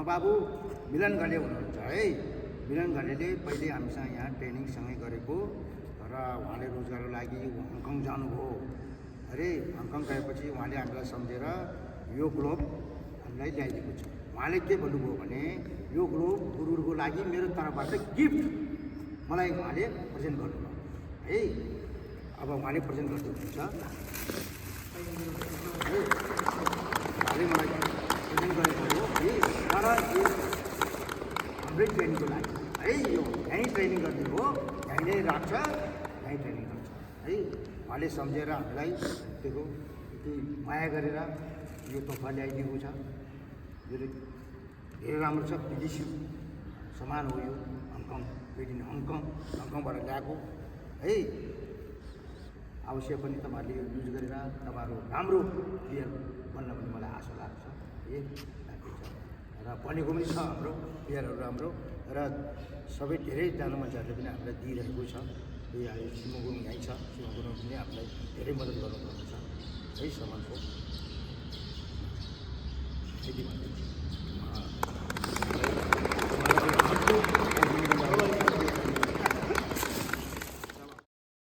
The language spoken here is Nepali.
बाबु मिलन घले हुनुहुन्छ है। मिलन घलेले पहिले हामीसँग यहाँ ट्रेनिङसँगै गरेको र उहाँले रोजगारको लागि हङकङ जानुभयो अरे। हङकङ गएपछि उहाँले हामीलाई सम्झेर यो ग्लोब हामीलाई ल्याइदिएको छ। उहाँले के भन्नुभयो भने यो ग्लोब गुरुको लागि मेरो तर्फबाट गिफ्ट मलाई उहाँले प्रेजेन्ट गर्नुभयो है। अब उहाँले प्रेजेन्ट गर्नुहुन्छ है, उहाँले मलाई प्रेजेन्ट गरेको हो है। तर यो हाम्रै ट्रेनिङको लागि है, यो यहीँ ट्रेनिङ गर्ने हो, यहीँ नै राख्छ, यहीँ ट्रेनिङ गर्छ है। उहाँले सम्झेर हामीलाई दिएको यति माया गरेर यो तोहफा ल्याइदिएको छ। यो धेरै राम्रो छ, विदेशी सामान हो यो। हङकङ मेड इन हङकङबाट ल्याएको है। अवश्य पनि तपाईँहरूले युज गरेर तपाईँहरू राम्रो प्लेयर बन्न पनि मलाई आशा लाग्छ है। र बनेको पनि छ हाम्रो प्लेयरहरू राम्रो, र सबै धेरैजना मान्छेहरूले पनि हामीलाई दिइरहेको छ। यो सिमो गुरुङ यहीँ छ, सिमो गुरुङ पनि हामीलाई धेरै मद्दत गर्नुभएको छ है सामानको यति भन्दै